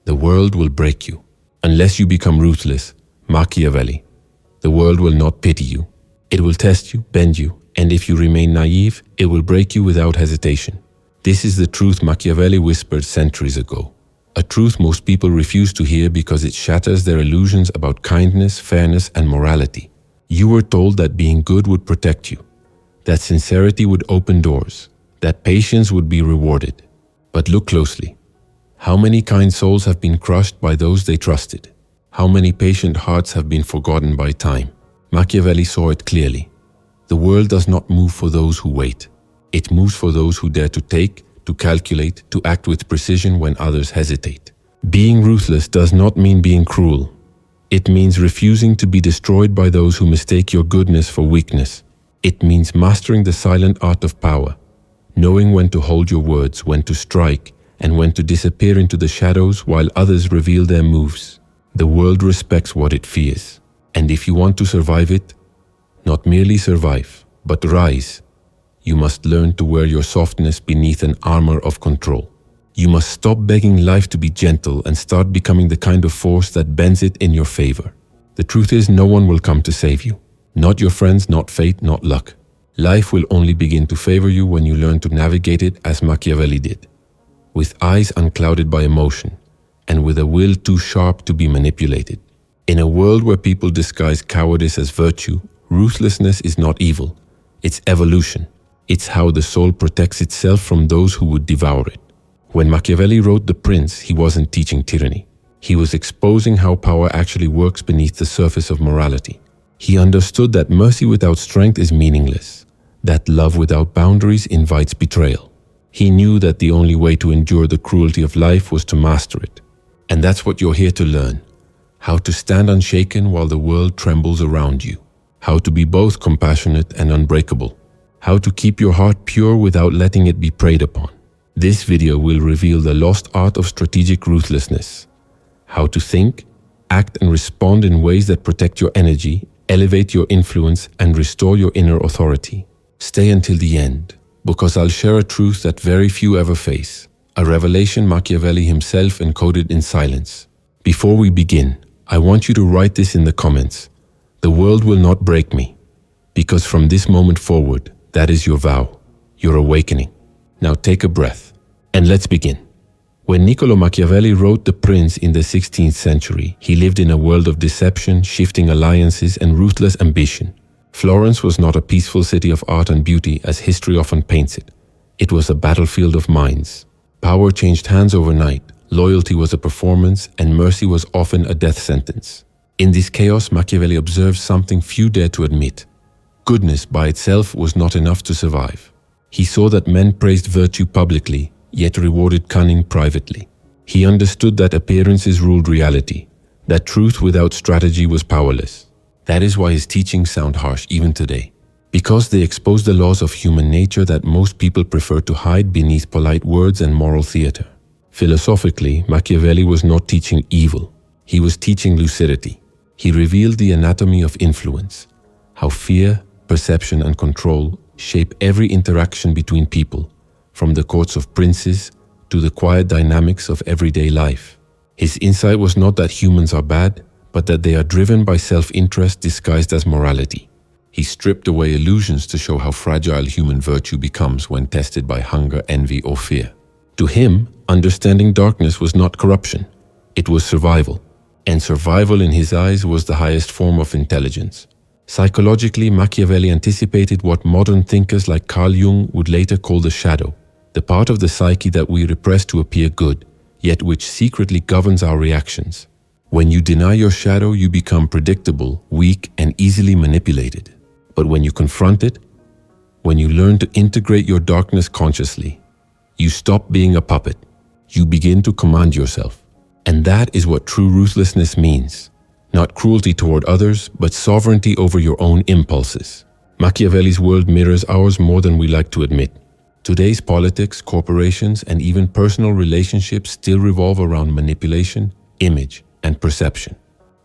The world will break you. Unless you become ruthless, Machiavelli, the world will not pity you. It will test you, bend you, and if you remain naive, it will break you without hesitation. This is the truth Machiavelli whispered centuries ago. A truth most people refuse to hear because it shatters their illusions about kindness, fairness, and morality. You were told that being good would protect you, that sincerity would open doors, that patience would be rewarded. But look closely. How many kind souls have been crushed by those they trusted? How many patient hearts have been forgotten by time? Machiavelli saw it clearly. The world does not move for those who wait. It moves for those who dare to take, to calculate, to act with precision when others hesitate. Being ruthless does not mean being cruel. It means refusing to be destroyed by those who mistake your goodness for weakness. It means mastering the silent art of power, knowing when to hold your words, when to strike, and when to disappear into the shadows while others reveal their moves. The world respects what it fears. And if you want to survive it, not merely survive, but rise, you must learn to wear your softness beneath an armor of control. You must stop begging life to be gentle and start becoming the kind of force that bends it in your favor. The truth is, no one will come to save you. Not your friends, not fate, not luck. Life will only begin to favor you when you learn to navigate it as Machiavelli did, with eyes unclouded by emotion, and with a will too sharp to be manipulated. In a world where people disguise cowardice as virtue, ruthlessness is not evil. It's evolution. It's how the soul protects itself from those who would devour it. When Machiavelli wrote The Prince, he wasn't teaching tyranny. He was exposing how power actually works beneath the surface of morality. He understood that mercy without strength is meaningless, that love without boundaries invites betrayal. He knew that the only way to endure the cruelty of life was to master it. And that's what you're here to learn. How to stand unshaken while the world trembles around you. How to be both compassionate and unbreakable. How to keep your heart pure without letting it be preyed upon. This video will reveal the lost art of strategic ruthlessness. How to think, act and respond in ways that protect your energy, elevate your influence, and restore your inner authority. Stay until the end, because I'll share a truth that very few ever face. A revelation Machiavelli himself encoded in silence. Before we begin, I want you to write this in the comments. The world will not break me, because from this moment forward, that is your vow, your awakening. Now take a breath, and let's begin. When Niccolò Machiavelli wrote The Prince in the 16th century, he lived in a world of deception, shifting alliances, and ruthless ambition. Florence was not a peaceful city of art and beauty as history often paints it. It was a battlefield of minds. Power changed hands overnight, loyalty was a performance, and mercy was often a death sentence. In this chaos, Machiavelli observed something few dared to admit. Goodness by itself was not enough to survive. He saw that men praised virtue publicly, yet rewarded cunning privately. He understood that appearances ruled reality, that truth without strategy was powerless. That is why his teachings sound harsh even today, because they expose the laws of human nature that most people prefer to hide beneath polite words and moral theater. Philosophically, Machiavelli was not teaching evil. He was teaching lucidity. He revealed the anatomy of influence, how fear, perception, and control shape every interaction between people, from the courts of princes to the quiet dynamics of everyday life. His insight was not that humans are bad, but that they are driven by self-interest disguised as morality. He stripped away illusions to show how fragile human virtue becomes when tested by hunger, envy, or fear. To him, understanding darkness was not corruption, it was survival. And survival in his eyes was the highest form of intelligence. Psychologically, Machiavelli anticipated what modern thinkers like Carl Jung would later call the shadow, the part of the psyche that we repress to appear good, yet which secretly governs our reactions. When you deny your shadow, you become predictable, weak, and easily manipulated. But when you confront it, when you learn to integrate your darkness consciously, you stop being a puppet. You begin to command yourself. And that is what true ruthlessness means. Not cruelty toward others, but sovereignty over your own impulses. Machiavelli's world mirrors ours more than we like to admit. Today's politics, corporations, and even personal relationships still revolve around manipulation, image, and perception.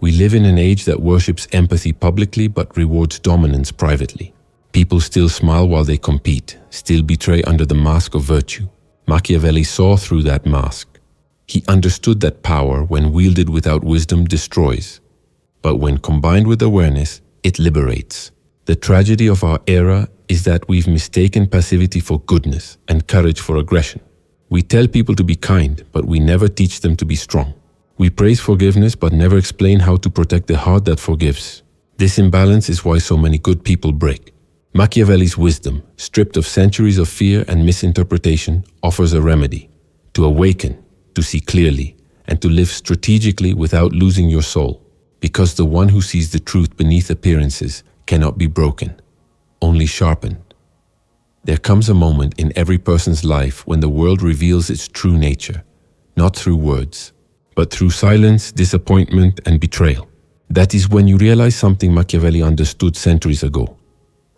We live in an age that worships empathy publicly but rewards dominance privately. People still smile while they compete, still betray under the mask of virtue. Machiavelli saw through that mask. He understood that power, when wielded without wisdom, destroys, but when combined with awareness, it liberates. The tragedy of our era is that we've mistaken passivity for goodness and courage for aggression. We tell people to be kind, but we never teach them to be strong. We praise forgiveness, but never explain how to protect the heart that forgives. This imbalance is why so many good people break. Machiavelli's wisdom, stripped of centuries of fear and misinterpretation, offers a remedy: to awaken, to see clearly, and to live strategically without losing your soul. Because the one who sees the truth beneath appearances cannot be broken, only sharpened. There comes a moment in every person's life when the world reveals its true nature, not through words, but through silence, disappointment, and betrayal. That is when you realize something Machiavelli understood centuries ago.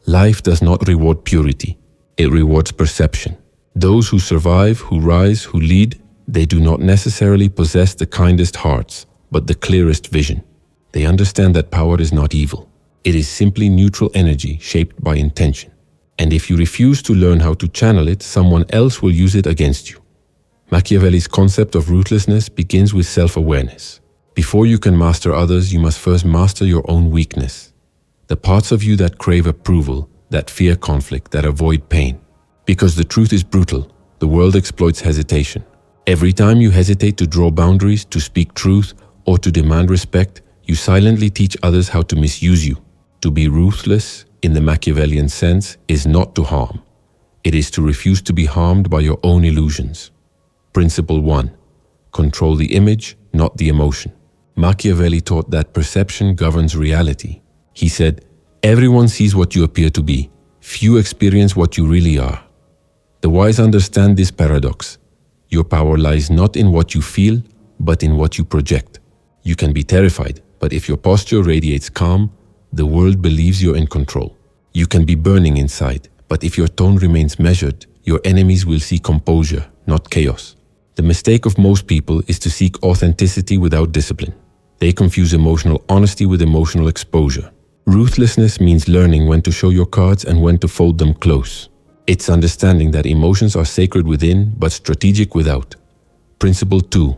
Life does not reward purity, it rewards perception. Those who survive, who rise, who lead, they do not necessarily possess the kindest hearts, but the clearest vision. They understand that power is not evil. It is simply neutral energy shaped by intention. And if you refuse to learn how to channel it, someone else will use it against you. Machiavelli's concept of ruthlessness begins with self-awareness. Before you can master others, you must first master your own weakness. The parts of you that crave approval, that fear conflict, that avoid pain. Because the truth is brutal, the world exploits hesitation. Every time you hesitate to draw boundaries, to speak truth, or to demand respect, you silently teach others how to misuse you. To be ruthless, in the Machiavellian sense, is not to harm. It is to refuse to be harmed by your own illusions. Principle 1. Control the image, not the emotion. Machiavelli taught that perception governs reality. He said, "Everyone sees what you appear to be. Few experience what you really are." The wise understand this paradox. Your power lies not in what you feel, but in what you project. You can be terrified, but if your posture radiates calm, the world believes you're in control. You can be burning inside, but if your tone remains measured, your enemies will see composure, not chaos. The mistake of most people is to seek authenticity without discipline. They confuse emotional honesty with emotional exposure. Ruthlessness means learning when to show your cards and when to fold them close. It's understanding that emotions are sacred within, but strategic without. Principle 2.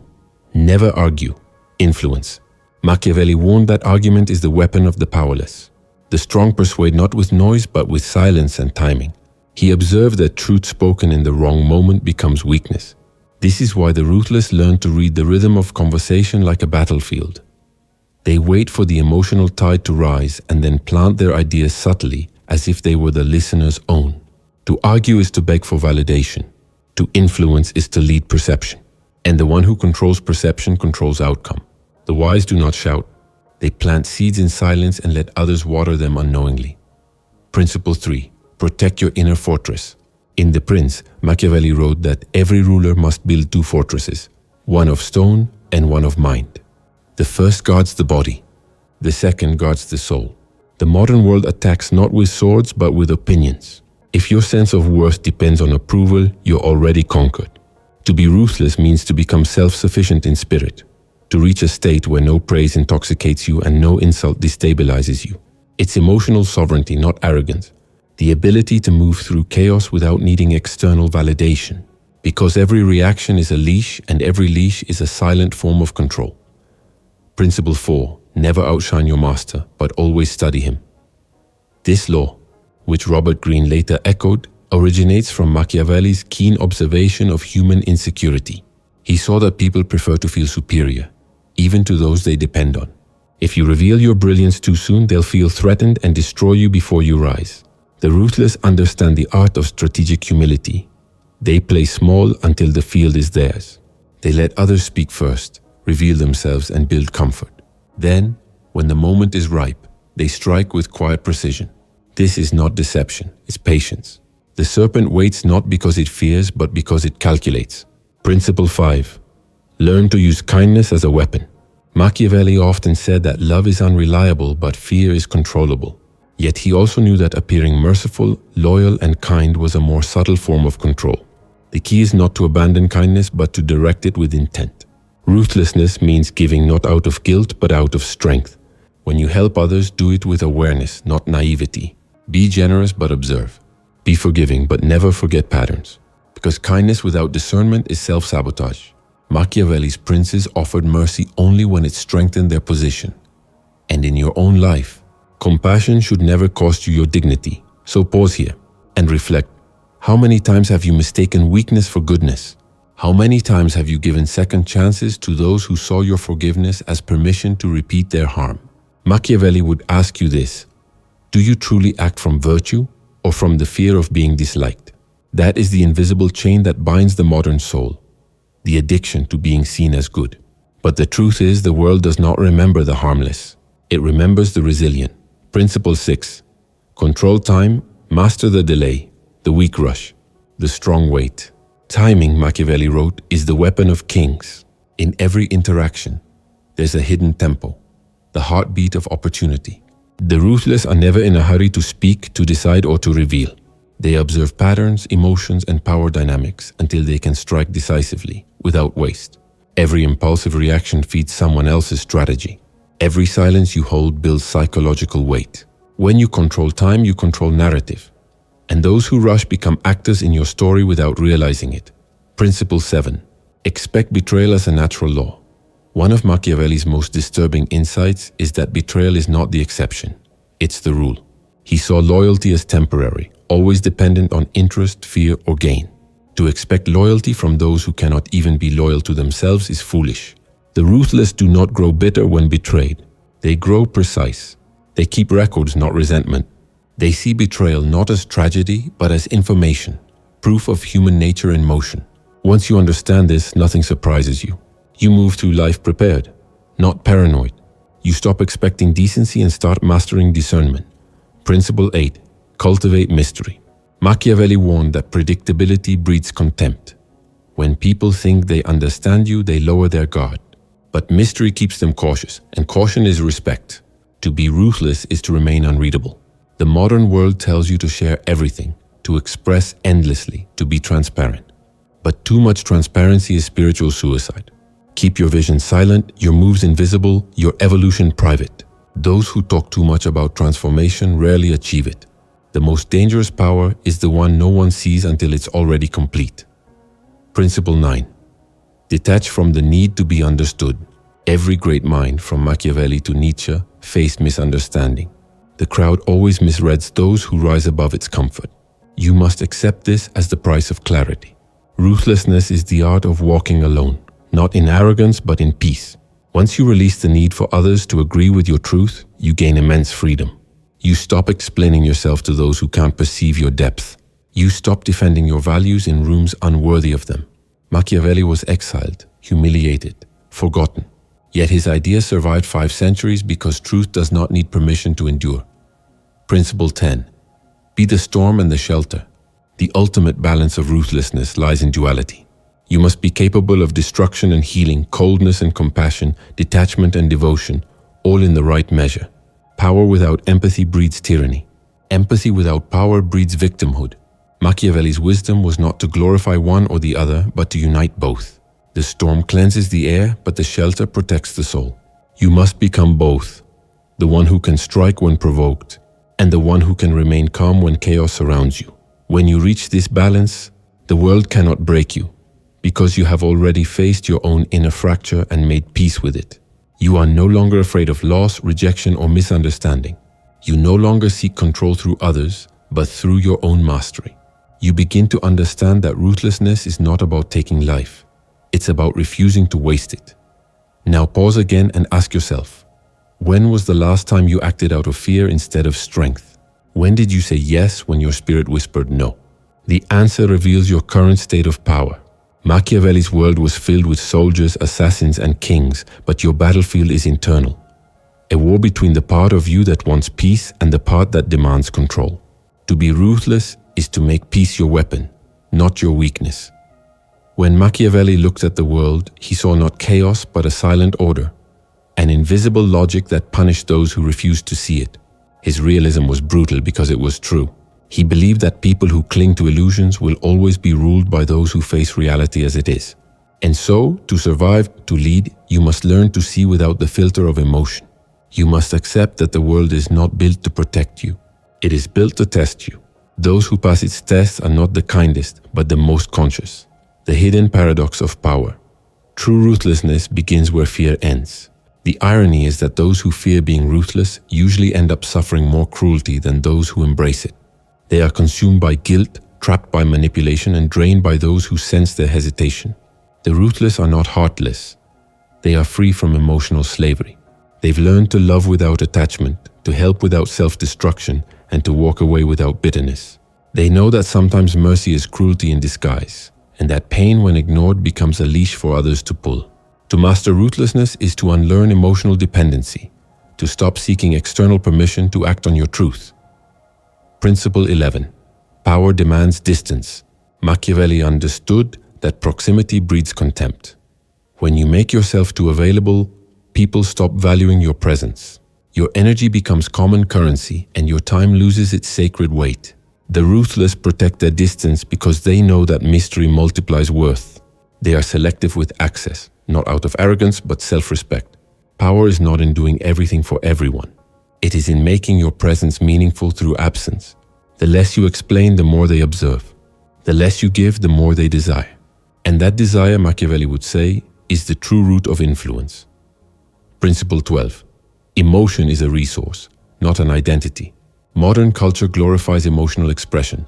Never argue. Influence. Machiavelli warned that argument is the weapon of the powerless. The strong persuade not with noise, but with silence and timing. He observed that truth spoken in the wrong moment becomes weakness. This is why the ruthless learn to read the rhythm of conversation like a battlefield. They wait for the emotional tide to rise and then plant their ideas subtly as if they were the listener's own. To argue is to beg for validation. To influence is to lead perception. And the one who controls perception controls outcome. The wise do not shout. They plant seeds in silence and let others water them unknowingly. Principle 3. Protect your inner fortress. In The Prince, Machiavelli wrote that every ruler must build 2 fortresses, one of stone and one of mind. The first guards the body, the second guards the soul. The modern world attacks not with swords but with opinions. If your sense of worth depends on approval, you're already conquered. To be ruthless means to become self-sufficient in spirit, to reach a state where no praise intoxicates you and no insult destabilizes you. It's emotional sovereignty, not arrogance. The ability to move through chaos without needing external validation. Because every reaction is a leash and every leash is a silent form of control. Principle 4. Never outshine your master, but always study him. This law, which Robert Greene later echoed, originates from Machiavelli's keen observation of human insecurity. He saw that people prefer to feel superior, even to those they depend on. If you reveal your brilliance too soon, they'll feel threatened and destroy you before you rise. The ruthless understand the art of strategic humility. They play small until the field is theirs. They let others speak first, reveal themselves and build comfort. Then, when the moment is ripe, they strike with quiet precision. This is not deception, it's patience. The serpent waits not because it fears, but because it calculates. Principle 5. Learn to use kindness as a weapon. Machiavelli often said that love is unreliable, but fear is controllable. Yet he also knew that appearing merciful, loyal, and kind was a more subtle form of control. The key is not to abandon kindness, but to direct it with intent. Ruthlessness means giving not out of guilt, but out of strength. When you help others, do it with awareness, not naivety. Be generous, but observe. Be forgiving, but never forget patterns. Because kindness without discernment is self-sabotage. Machiavelli's princes offered mercy only when it strengthened their position. And in your own life, compassion should never cost you your dignity. So pause here and reflect. How many times have you mistaken weakness for goodness? How many times have you given second chances to those who saw your forgiveness as permission to repeat their harm? Machiavelli would ask you this: do you truly act from virtue or from the fear of being disliked? That is the invisible chain that binds the modern soul, the addiction to being seen as good. But the truth is, the world does not remember the harmless. It remembers the resilient. Principle 6. Control time, master the delay, the weak rush, the strong wait. Timing, Machiavelli wrote, is the weapon of kings. In every interaction, there's a hidden tempo, the heartbeat of opportunity. The ruthless are never in a hurry to speak, to decide, or to reveal. They observe patterns, emotions, and power dynamics until they can strike decisively, without waste. Every impulsive reaction feeds someone else's strategy. Every silence you hold builds psychological weight. When you control time, you control narrative. And those who rush become actors in your story without realizing it. Principle 7. Expect betrayal as a natural law. One of Machiavelli's most disturbing insights is that betrayal is not the exception. It's the rule. He saw loyalty as temporary, always dependent on interest, fear, or gain. To expect loyalty from those who cannot even be loyal to themselves is foolish. The ruthless do not grow bitter when betrayed. They grow precise. They keep records, not resentment. They see betrayal not as tragedy, but as information, proof of human nature in motion. Once you understand this, nothing surprises you. You move through life prepared, not paranoid. You stop expecting decency and start mastering discernment. Principle 8. Cultivate mystery. Machiavelli warned that predictability breeds contempt. When people think they understand you, they lower their guard. But mystery keeps them cautious, and caution is respect. To be ruthless is to remain unreadable. The modern world tells you to share everything, to express endlessly, to be transparent. But too much transparency is spiritual suicide. Keep your vision silent, your moves invisible, your evolution private. Those who talk too much about transformation rarely achieve it. The most dangerous power is the one no one sees until it's already complete. Principle 9. Detach from the need to be understood. Every great mind, from Machiavelli to Nietzsche, faced misunderstanding. The crowd always misreads those who rise above its comfort. You must accept this as the price of clarity. Ruthlessness is the art of walking alone, not in arrogance but in peace. Once you release the need for others to agree with your truth, you gain immense freedom. You stop explaining yourself to those who can't perceive your depth. You stop defending your values in rooms unworthy of them. Machiavelli was exiled, humiliated, forgotten. Yet his ideas survived 5 centuries because truth does not need permission to endure. Principle 10. Be the storm and the shelter. The ultimate balance of ruthlessness lies in duality. You must be capable of destruction and healing, coldness and compassion, detachment and devotion, all in the right measure. Power without empathy breeds tyranny. Empathy without power breeds victimhood. Machiavelli's wisdom was not to glorify one or the other, but to unite both. The storm cleanses the air, but the shelter protects the soul. You must become both, the one who can strike when provoked, and the one who can remain calm when chaos surrounds you. When you reach this balance, the world cannot break you, because you have already faced your own inner fracture and made peace with it. You are no longer afraid of loss, rejection, or misunderstanding. You no longer seek control through others, but through your own mastery. You begin to understand that ruthlessness is not about taking life. It's about refusing to waste it. Now pause again and ask yourself, when was the last time you acted out of fear instead of strength? When did you say yes when your spirit whispered no? The answer reveals your current state of power. Machiavelli's world was filled with soldiers, assassins, and kings, but your battlefield is internal. A war between the part of you that wants peace and the part that demands control. To be ruthless is to make peace your weapon, not your weakness. When Machiavelli looked at the world, he saw not chaos but a silent order, an invisible logic that punished those who refused to see it. His realism was brutal because it was true. He believed that people who cling to illusions will always be ruled by those who face reality as it is. And so, to survive, to lead, you must learn to see without the filter of emotion. You must accept that the world is not built to protect you. It is built to test you. Those who pass its tests are not the kindest, but the most conscious. The hidden paradox of power. True ruthlessness begins where fear ends. The irony is that those who fear being ruthless usually end up suffering more cruelty than those who embrace it. They are consumed by guilt, trapped by manipulation, and drained by those who sense their hesitation. The ruthless are not heartless. They are free from emotional slavery. They've learned to love without attachment, to help without self-destruction, and to walk away without bitterness. They know that sometimes mercy is cruelty in disguise, and that pain when ignored becomes a leash for others to pull. To master ruthlessness is to unlearn emotional dependency, to stop seeking external permission to act on your truth. Principle 11. Power demands distance. Machiavelli understood that proximity breeds contempt. When you make yourself too available, people stop valuing your presence. Your energy becomes common currency and your time loses its sacred weight. The ruthless protect their distance because they know that mystery multiplies worth. They are selective with access, not out of arrogance but self-respect. Power is not in doing everything for everyone. It is in making your presence meaningful through absence. The less you explain, the more they observe. The less you give, the more they desire. And that desire, Machiavelli would say, is the true root of influence. Principle 12. Emotion is a resource, not an identity. Modern culture glorifies emotional expression,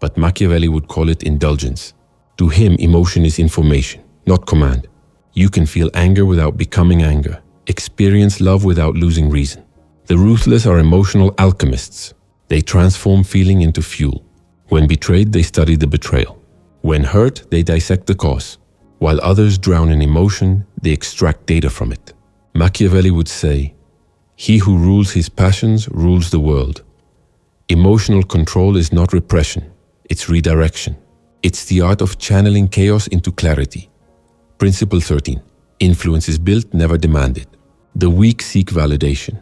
but Machiavelli would call it indulgence. To him, emotion is information, not command. You can feel anger without becoming anger, experience love without losing reason. The ruthless are emotional alchemists. They transform feeling into fuel. When betrayed, they study the betrayal. When hurt, they dissect the cause. While others drown in emotion, they extract data from it. Machiavelli would say, "He who rules his passions rules the world." Emotional control is not repression, it's redirection. It's the art of channeling chaos into clarity. Principle 13. Influence is built, never demanded. The weak seek validation.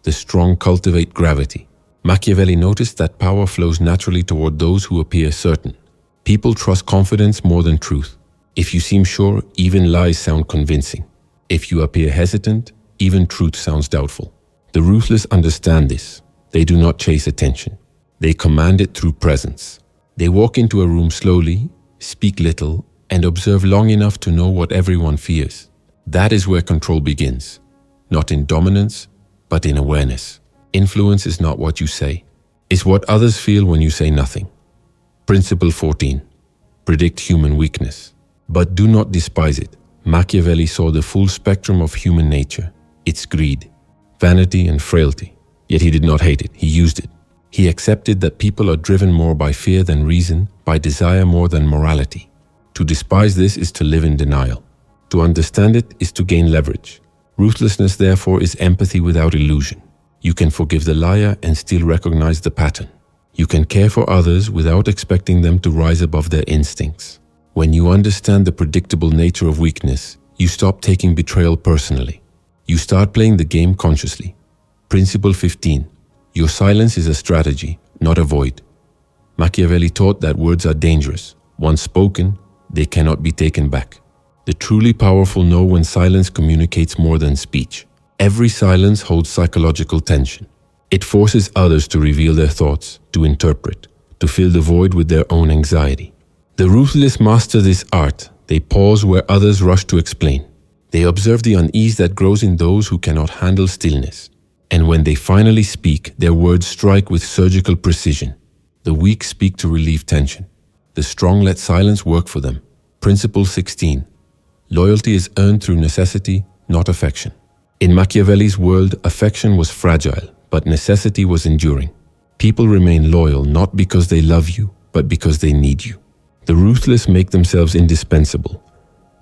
The strong cultivate gravity. Machiavelli noticed that power flows naturally toward those who appear certain. People trust confidence more than truth. If you seem sure, even lies sound convincing. If you appear hesitant, even truth sounds doubtful. The ruthless understand this. They do not chase attention. They command it through presence. They walk into a room slowly, speak little, and observe long enough to know what everyone fears. That is where control begins. Not in dominance, but in awareness. Influence is not what you say. It's what others feel when you say nothing. Principle 14. Predict human weakness. But do not despise it. Machiavelli saw the full spectrum of human nature. Its greed, vanity, and frailty. Yet he did not hate it, he used it. He accepted that people are driven more by fear than reason, by desire more than morality. To despise this is to live in denial. To understand it is to gain leverage. Ruthlessness, therefore, is empathy without illusion. You can forgive the liar and still recognize the pattern. You can care for others without expecting them to rise above their instincts. When you understand the predictable nature of weakness, you stop taking betrayal personally. You start playing the game consciously. Principle 15. Your silence is a strategy, not a void. Machiavelli taught that words are dangerous. Once spoken, they cannot be taken back. The truly powerful know when silence communicates more than speech. Every silence holds psychological tension. It forces others to reveal their thoughts, to interpret, to fill the void with their own anxiety. The ruthless master this art. They pause where others rush to explain. They observe the unease that grows in those who cannot handle stillness. And when they finally speak, their words strike with surgical precision. The weak speak to relieve tension. The strong let silence work for them. Principle 16. Loyalty is earned through necessity, not affection. In Machiavelli's world, affection was fragile, but necessity was enduring. People remain loyal not because they love you, but because they need you. The ruthless make themselves indispensable.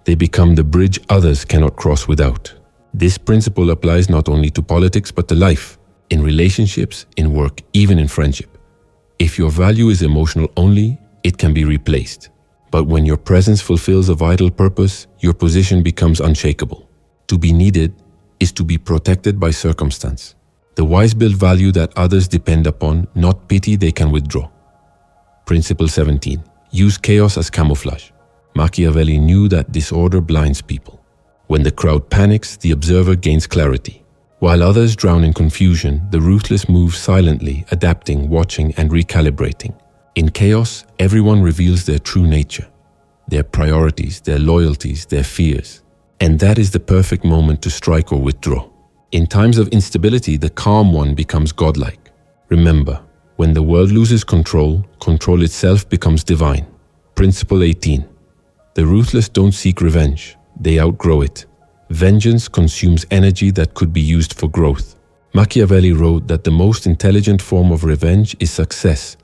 They become the bridge others cannot cross without. This principle applies not only to politics but to life, in relationships, in work, even in friendship. If your value is emotional only, it can be replaced. But when your presence fulfills a vital purpose, your position becomes unshakable. To be needed is to be protected by circumstance. The wise build value that others depend upon, not pity they can withdraw. Principle 17. Use chaos as camouflage. Machiavelli knew that disorder blinds people. When the crowd panics, the observer gains clarity. While others drown in confusion, the ruthless move silently, adapting, watching, and recalibrating. In chaos, everyone reveals their true nature, their priorities, their loyalties, their fears. And that is the perfect moment to strike or withdraw. In times of instability, the calm one becomes godlike. Remember, when the world loses control, control itself becomes divine. Principle 18. The ruthless don't seek revenge, they outgrow it. Vengeance consumes energy that could be used for growth. Machiavelli wrote that the most intelligent form of revenge is success,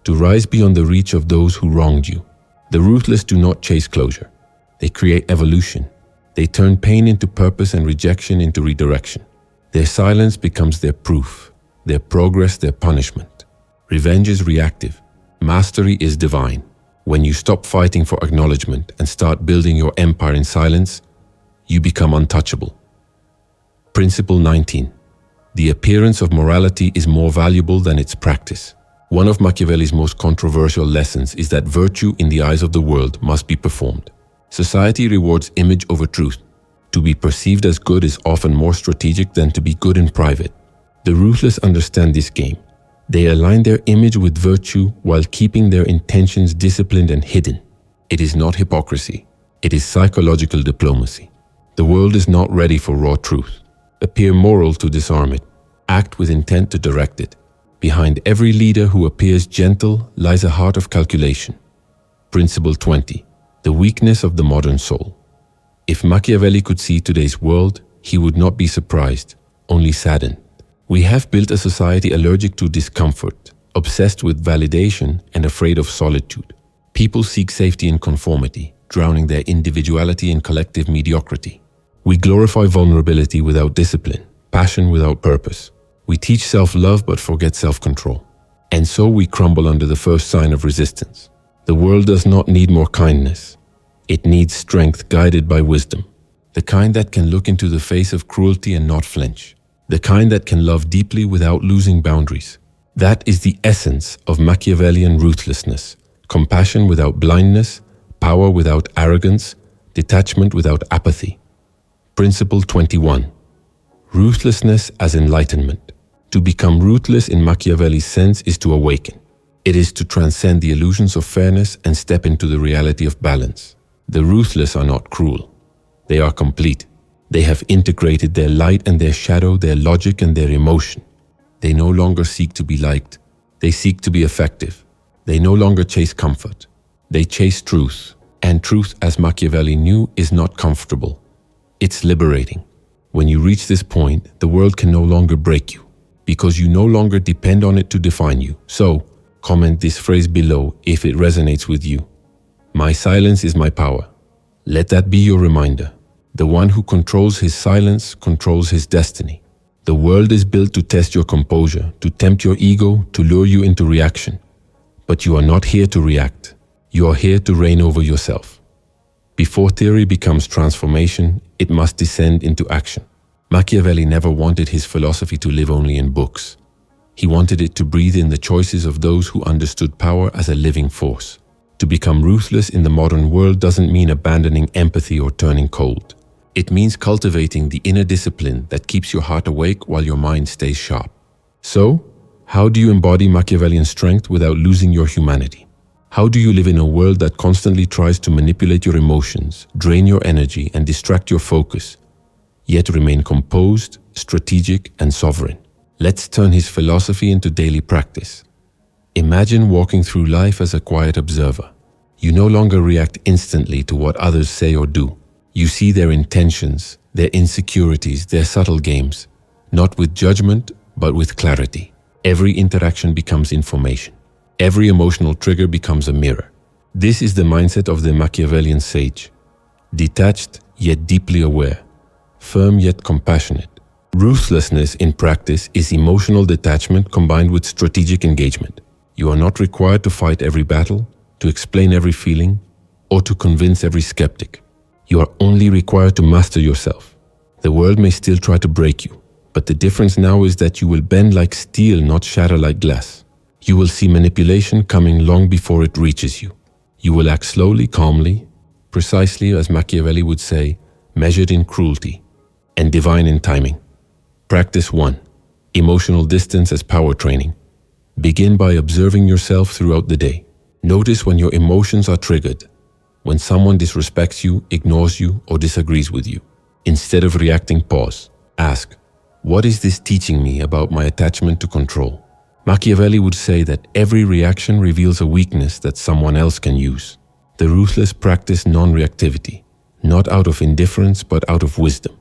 to rise beyond the reach of those who wronged you. The ruthless do not chase closure. They create evolution. They turn pain into purpose and rejection into redirection. Their silence becomes their proof, their progress their punishment. Revenge is reactive. Mastery is divine. When you stop fighting for acknowledgement and start building your empire in silence, you become untouchable. Principle 19. The appearance of morality is more valuable than its practice. One of Machiavelli's most controversial lessons is that virtue in the eyes of the world must be performed. Society rewards image over truth. To be perceived as good is often more strategic than to be good in private. The ruthless understand this game. They align their image with virtue while keeping their intentions disciplined and hidden. It is not hypocrisy. It is psychological diplomacy. The world is not ready for raw truth. Appear moral to disarm it. Act with intent to direct it. Behind every leader who appears gentle lies a heart of calculation. Principle 20. The weakness of the modern soul. If Machiavelli could see today's world, he would not be surprised, only saddened. We have built a society allergic to discomfort, obsessed with validation and afraid of solitude. People seek safety in conformity, drowning their individuality in collective mediocrity. We glorify vulnerability without discipline, passion without purpose. We teach self-love but forget self-control. And so we crumble under the first sign of resistance. The world does not need more kindness. It needs strength guided by wisdom. The kind that can look into the face of cruelty and not flinch. The kind that can love deeply without losing boundaries. That is the essence of Machiavellian ruthlessness. Compassion without blindness, power without arrogance, detachment without apathy. Principle 21. Ruthlessness as enlightenment. To become ruthless in Machiavelli's sense is to awaken. It is to transcend the illusions of fairness and step into the reality of balance. The ruthless are not cruel. They are complete. They have integrated their light and their shadow, their logic and their emotion. They no longer seek to be liked. They seek to be effective. They no longer chase comfort. They chase truth. And truth, as Machiavelli knew, is not comfortable. It's liberating. When you reach this point, the world can no longer break you, because you no longer depend on it to define you. So, comment this phrase below if it resonates with you. My silence is my power. Let that be your reminder. The one who controls his silence controls his destiny. The world is built to test your composure, to tempt your ego, to lure you into reaction. But you are not here to react. You are here to reign over yourself. Before theory becomes transformation, it must descend into action. Machiavelli never wanted his philosophy to live only in books. He wanted it to breathe in the choices of those who understood power as a living force. To become ruthless in the modern world doesn't mean abandoning empathy or turning cold. It means cultivating the inner discipline that keeps your heart awake while your mind stays sharp. So, how do you embody Machiavellian strength without losing your humanity? How do you live in a world that constantly tries to manipulate your emotions, drain your energy, and distract your focus, yet remain composed, strategic, and sovereign? Let's turn his philosophy into daily practice. Imagine walking through life as a quiet observer. You no longer react instantly to what others say or do. You see their intentions, their insecurities, their subtle games, not with judgment, but with clarity. Every interaction becomes information. Every emotional trigger becomes a mirror. This is the mindset of the Machiavellian sage. Detached yet deeply aware. Firm yet compassionate. Ruthlessness in practice is emotional detachment combined with strategic engagement. You are not required to fight every battle, to explain every feeling, or to convince every skeptic. You are only required to master yourself. The world may still try to break you, but the difference now is that you will bend like steel, not shatter like glass. You will see manipulation coming long before it reaches you. You will act slowly, calmly, precisely as Machiavelli would say, measured in cruelty, and divine in timing. Practice 1. Emotional distance as power training. Begin by observing yourself throughout the day. Notice when your emotions are triggered. When someone disrespects you, ignores you, or disagrees with you, instead of reacting, pause. Ask, what is this teaching me about my attachment to control? Machiavelli would say that every reaction reveals a weakness that someone else can use. The ruthless practice non-reactivity, not out of indifference but out of wisdom.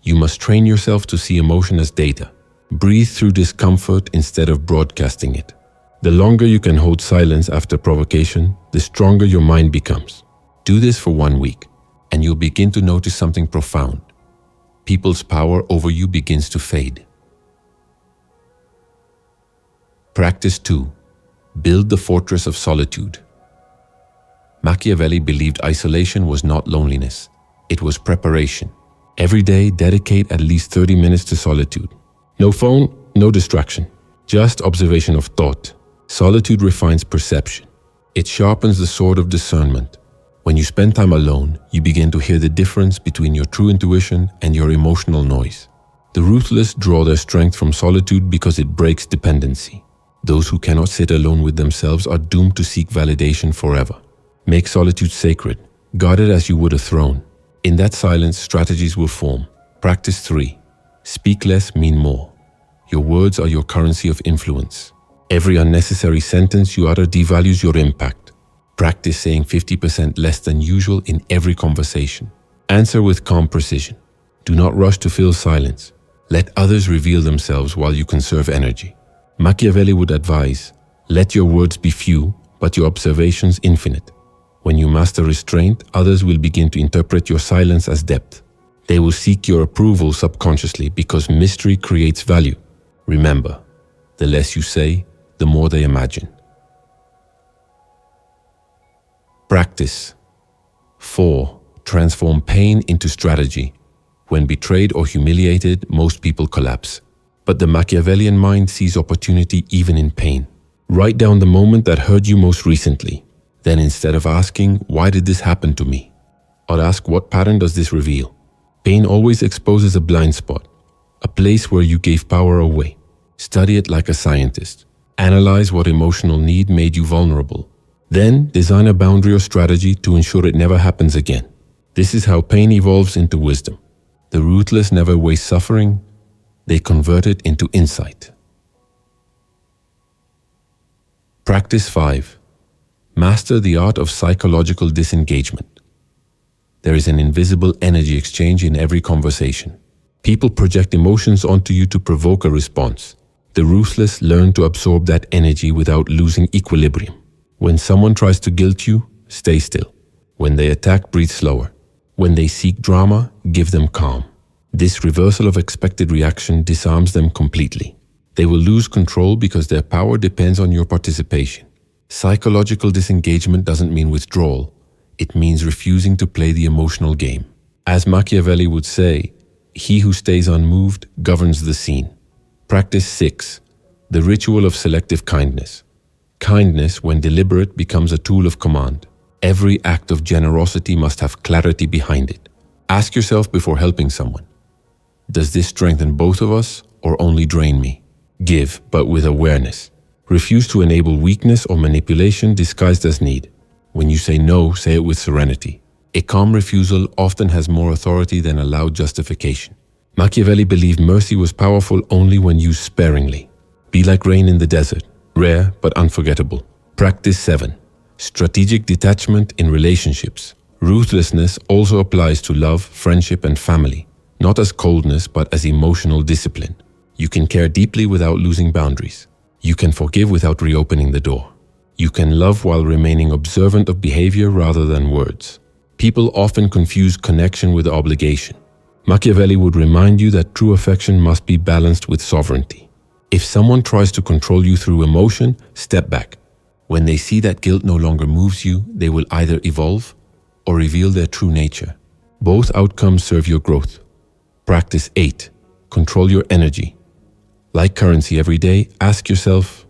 You must train yourself to see emotion as data. Breathe through discomfort instead of broadcasting it. The longer you can hold silence after provocation, the stronger your mind becomes. Do this for 1 week, and you'll begin to notice something profound. People's power over you begins to fade. Practice 2. Build the fortress of solitude. Machiavelli believed isolation was not loneliness. It was preparation. Every day, dedicate at least 30 minutes to solitude. No phone, no distraction. Just observation of thought. Solitude refines perception. It sharpens the sword of discernment. When you spend time alone, you begin to hear the difference between your true intuition and your emotional noise. The ruthless draw their strength from solitude because it breaks dependency. Those who cannot sit alone with themselves are doomed to seek validation forever. Make solitude sacred. Guard it as you would a throne. In that silence, strategies will form. Practice 3. Speak less, mean more. Your words are your currency of influence. Every unnecessary sentence you utter devalues your impact. Practice saying 50% less than usual in every conversation. Answer with calm precision. Do not rush to fill silence. Let others reveal themselves while you conserve energy. Machiavelli would advise, let your words be few, but your observations infinite. When you master restraint, others will begin to interpret your silence as depth. They will seek your approval subconsciously because mystery creates value. Remember, the less you say, the more they imagine. Practice 4. Transform pain into strategy. When betrayed or humiliated, most people collapse. But the Machiavellian mind sees opportunity even in pain. Write down the moment that hurt you most recently. Then instead of asking, why did this happen to me? Or ask, what pattern does this reveal? Pain always exposes a blind spot, a place where you gave power away. Study it like a scientist. Analyze what emotional need made you vulnerable. Then design a boundary or strategy to ensure it never happens again. This is how pain evolves into wisdom. The ruthless never waste suffering. They convert it into insight. Practice 5. Master the art of psychological disengagement. There is an invisible energy exchange in every conversation. People project emotions onto you to provoke a response. The ruthless learn to absorb that energy without losing equilibrium. When someone tries to guilt you, stay still. When they attack, breathe slower. When they seek drama, give them calm. This reversal of expected reaction disarms them completely. They will lose control because their power depends on your participation. Psychological disengagement doesn't mean withdrawal. It means refusing to play the emotional game. As Machiavelli would say, he who stays unmoved governs the scene. Practice 6. The ritual of selective kindness. Kindness, when deliberate, becomes a tool of command. Every act of generosity must have clarity behind it. Ask yourself before helping someone, does this strengthen both of us or only drain me? Give, but with awareness. Refuse to enable weakness or manipulation disguised as need. When you say no, say it with serenity. A calm refusal often has more authority than a loud justification. Machiavelli believed mercy was powerful only when used sparingly. Be like rain in the desert, rare but unforgettable. Practice 7. Strategic detachment in relationships. Ruthlessness also applies to love, friendship, and family, not as coldness but as emotional discipline. You can care deeply without losing boundaries. You can forgive without reopening the door. You can love while remaining observant of behavior rather than words. People often confuse connection with obligation. Machiavelli would remind you that true affection must be balanced with sovereignty. If someone tries to control you through emotion, step back. When they see that guilt no longer moves you, they will either evolve or reveal their true nature. Both outcomes serve your growth. Practice 8. Control your energy. Like currency every day, ask yourself,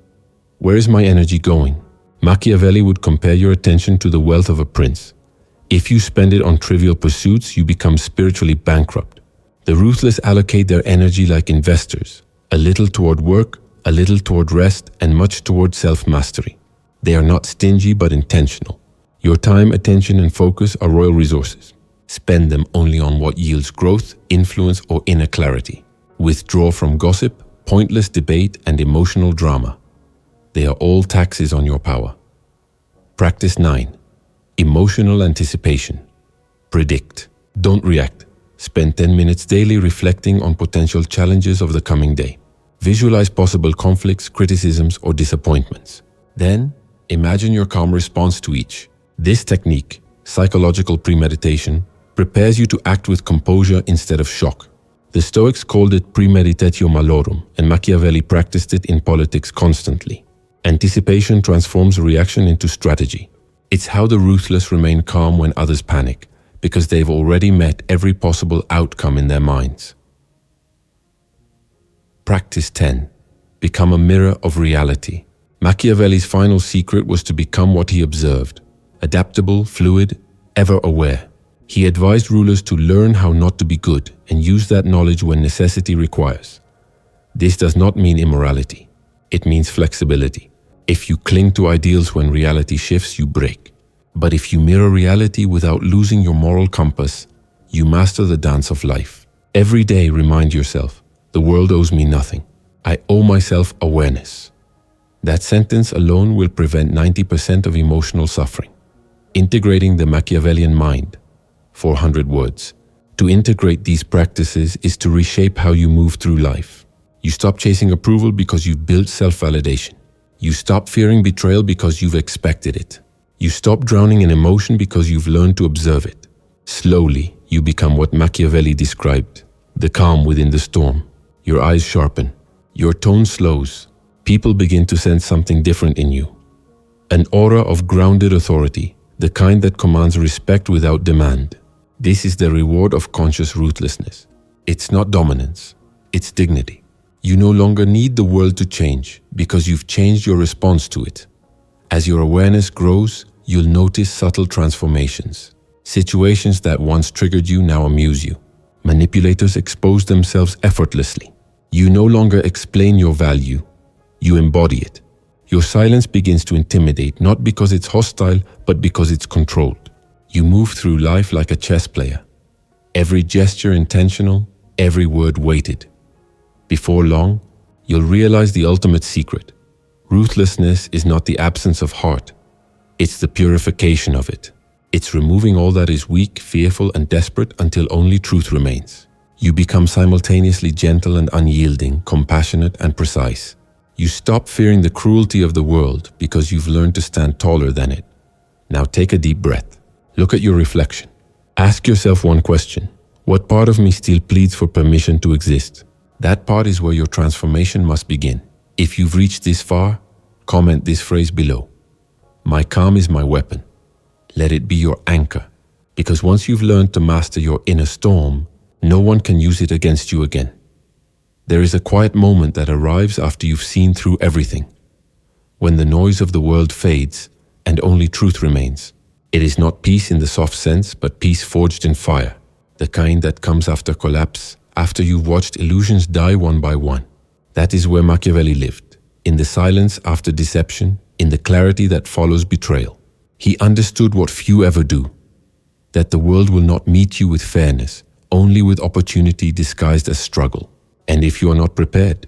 where is my energy going? Machiavelli would compare your attention to the wealth of a prince. If you spend it on trivial pursuits, you become spiritually bankrupt. The ruthless allocate their energy like investors, a little toward work, a little toward rest, and much toward self-mastery. They are not stingy but intentional. Your time, attention, and focus are royal resources. Spend them only on what yields growth, influence, or inner clarity. Withdraw from gossip, pointless debate, and emotional drama. They are all taxes on your power. Practice 9. Emotional anticipation. Predict. Don't react. Spend 10 minutes daily reflecting on potential challenges of the coming day. Visualize possible conflicts, criticisms, or disappointments. Then, imagine your calm response to each. This technique, psychological premeditation, prepares you to act with composure instead of shock. The Stoics called it premeditatio malorum, and Machiavelli practiced it in politics constantly. Anticipation transforms reaction into strategy. It's how the ruthless remain calm when others panic, because they've already met every possible outcome in their minds. Practice 10. Become a mirror of reality. Machiavelli's final secret was to become what he observed: adaptable, fluid, ever aware. He advised rulers to learn how not to be good and use that knowledge when necessity requires. This does not mean immorality. It means flexibility. If you cling to ideals when reality shifts, you break. But if you mirror reality without losing your moral compass, you master the dance of life. Every day remind yourself, the world owes me nothing. I owe myself awareness. That sentence alone will prevent 90% of emotional suffering. Integrating the Machiavellian mind. 400 words. To integrate these practices is to reshape how you move through life. You stop chasing approval because you've built self-validation. You stop fearing betrayal because you've expected it. You stop drowning in emotion because you've learned to observe it. Slowly, you become what Machiavelli described: the calm within the storm. Your eyes sharpen. Your tone slows. People begin to sense something different in you. An aura of grounded authority, the kind that commands respect without demand. This is the reward of conscious ruthlessness. It's not dominance, it's dignity. You no longer need the world to change because you've changed your response to it. As your awareness grows, you'll notice subtle transformations. Situations that once triggered you now amuse you. Manipulators expose themselves effortlessly. You no longer explain your value, you embody it. Your silence begins to intimidate, not because it's hostile, but because it's controlled. You move through life like a chess player. Every gesture intentional, every word weighted. Before long, you'll realize the ultimate secret. Ruthlessness is not the absence of heart. It's the purification of it. It's removing all that is weak, fearful, and desperate until only truth remains. You become simultaneously gentle and unyielding, compassionate and precise. You stop fearing the cruelty of the world because you've learned to stand taller than it. Now take a deep breath. Look at your reflection. Ask yourself one question. What part of me still pleads for permission to exist? That part is where your transformation must begin. If you've reached this far, comment this phrase below. My calm is my weapon. Let it be your anchor, because once you've learned to master your inner storm, no one can use it against you again. There is a quiet moment that arrives after you've seen through everything. When the noise of the world fades and only truth remains. It is not peace in the soft sense, but peace forged in fire, the kind that comes after collapse, after you've watched illusions die one by one. That is where Machiavelli lived, in the silence after deception, in the clarity that follows betrayal. He understood what few ever do, that the world will not meet you with fairness, only with opportunity disguised as struggle. And if you are not prepared,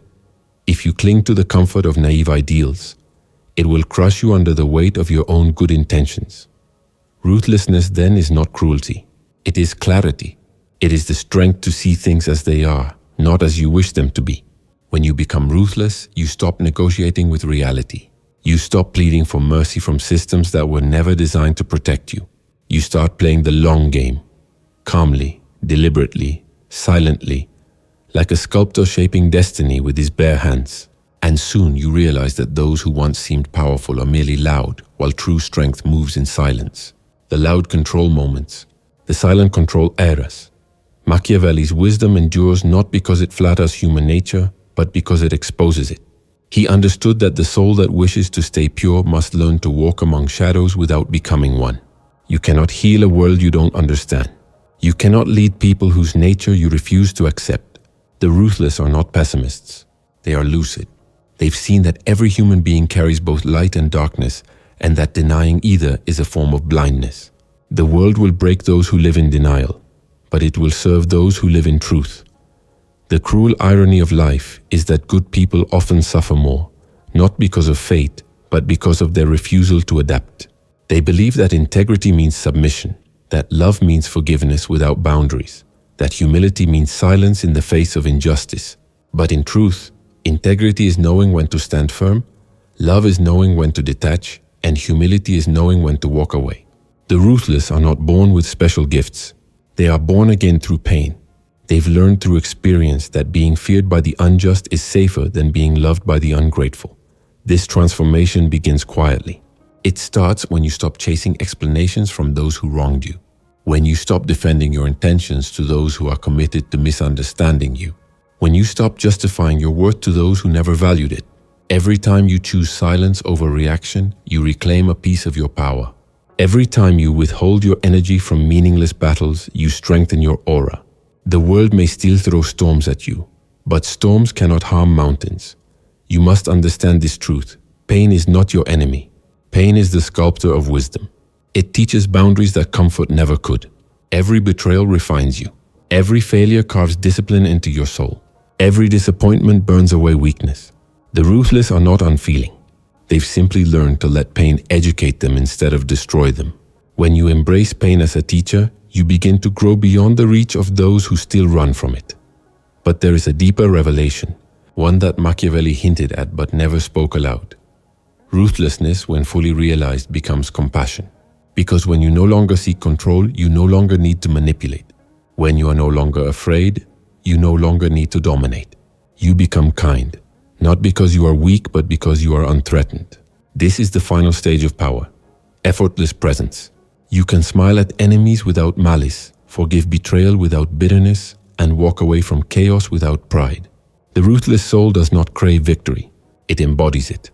if you cling to the comfort of naive ideals, it will crush you under the weight of your own good intentions. Ruthlessness then is not cruelty. It is clarity. It is the strength to see things as they are, not as you wish them to be. When you become ruthless, you stop negotiating with reality. You stop pleading for mercy from systems that were never designed to protect you. You start playing the long game, calmly, deliberately, silently, like a sculptor shaping destiny with his bare hands. And soon you realize that those who once seemed powerful are merely loud, while true strength moves in silence. The loud control moments, the silent control eras. Machiavelli's wisdom endures not because it flatters human nature, but because it exposes it. He understood that the soul that wishes to stay pure must learn to walk among shadows without becoming one. You cannot heal a world you don't understand. You cannot lead people whose nature you refuse to accept. The ruthless are not pessimists. They are lucid. They've seen that every human being carries both light and darkness, and that denying either is a form of blindness. The world will break those who live in denial, but it will serve those who live in truth. The cruel irony of life is that good people often suffer more, not because of fate, but because of their refusal to adapt. They believe that integrity means submission, that love means forgiveness without boundaries, that humility means silence in the face of injustice. But in truth, integrity is knowing when to stand firm, love is knowing when to detach, and humility is knowing when to walk away. The ruthless are not born with special gifts. They are born again through pain. They've learned through experience that being feared by the unjust is safer than being loved by the ungrateful. This transformation begins quietly. It starts when you stop chasing explanations from those who wronged you, when you stop defending your intentions to those who are committed to misunderstanding you, when you stop justifying your worth to those who never valued it. Every time you choose silence over reaction, you reclaim a piece of your power. Every time you withhold your energy from meaningless battles, you strengthen your aura. The world may still throw storms at you, but storms cannot harm mountains. You must understand this truth. Pain is not your enemy. Pain is the sculptor of wisdom. It teaches boundaries that comfort never could. Every betrayal refines you. Every failure carves discipline into your soul. Every disappointment burns away weakness. The ruthless are not unfeeling. They've simply learned to let pain educate them instead of destroy them. When you embrace pain as a teacher, you begin to grow beyond the reach of those who still run from it. But there is a deeper revelation, one that Machiavelli hinted at but never spoke aloud. Ruthlessness, when fully realized, becomes compassion. Because when you no longer seek control, you no longer need to manipulate. When you are no longer afraid, you no longer need to dominate. You become kind, not because you are weak, but because you are unthreatened. This is the final stage of power, effortless presence. You can smile at enemies without malice, forgive betrayal without bitterness, and walk away from chaos without pride. The ruthless soul does not crave victory, it embodies it.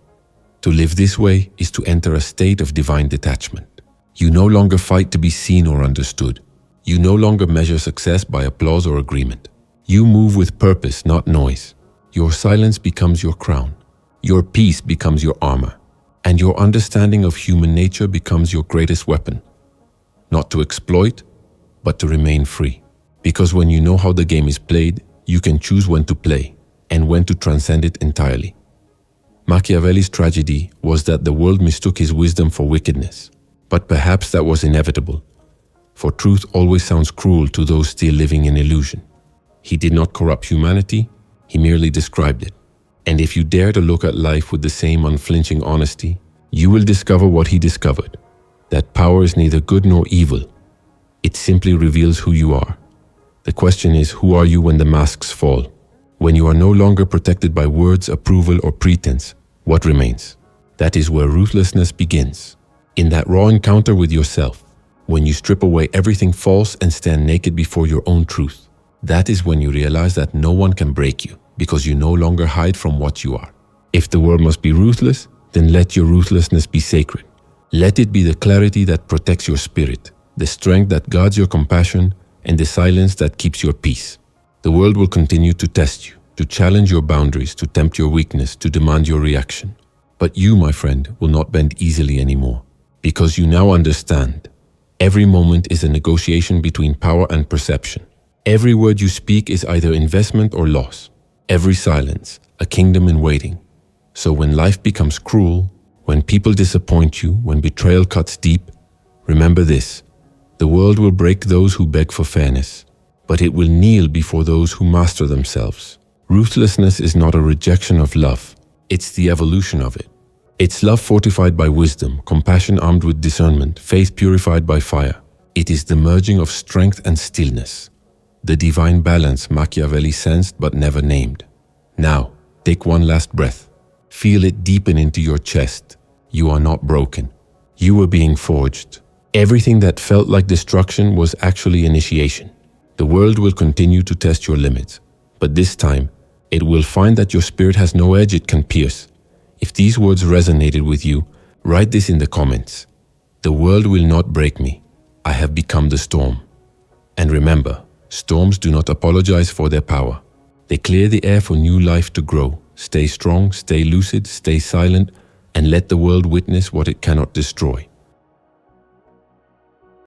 To live this way is to enter a state of divine detachment. You no longer fight to be seen or understood. You no longer measure success by applause or agreement. You move with purpose, not noise. Your silence becomes your crown. Your peace becomes your armor. And your understanding of human nature becomes your greatest weapon. Not to exploit, but to remain free. Because when you know how the game is played, you can choose when to play and when to transcend it entirely. Machiavelli's tragedy was that the world mistook his wisdom for wickedness. But perhaps that was inevitable, for truth always sounds cruel to those still living in illusion. He did not corrupt humanity, he merely described it. And if you dare to look at life with the same unflinching honesty, you will discover what he discovered, that power is neither good nor evil. It simply reveals who you are. The question is, who are you when the masks fall? When you are no longer protected by words, approval, or pretense, what remains? That is where ruthlessness begins. In that raw encounter with yourself, when you strip away everything false and stand naked before your own truth, that is when you realize that no one can break you, because you no longer hide from what you are. If the world must be ruthless, then let your ruthlessness be sacred. Let it be the clarity that protects your spirit, the strength that guards your compassion, and the silence that keeps your peace. The world will continue to test you, to challenge your boundaries, to tempt your weakness, to demand your reaction. But you, my friend, will not bend easily anymore, because you now understand. Every moment is a negotiation between power and perception. Every word you speak is either investment or loss. Every silence, a kingdom in waiting. So when life becomes cruel, when people disappoint you, when betrayal cuts deep, remember this: the world will break those who beg for fairness, but it will kneel before those who master themselves. Ruthlessness is not a rejection of love, it's the evolution of it. It's love fortified by wisdom, compassion armed with discernment, faith purified by fire. It is the merging of strength and stillness, the divine balance Machiavelli sensed but never named. Now, take one last breath. Feel it deepen into your chest. You are not broken. You were being forged. Everything that felt like destruction was actually initiation. The world will continue to test your limits, but this time, it will find that your spirit has no edge it can pierce. If these words resonated with you, write this in the comments. The world will not break me. I have become the storm. And remember, storms do not apologize for their power. They clear the air for new life to grow. Stay strong, stay lucid, stay silent, and let the world witness what it cannot destroy.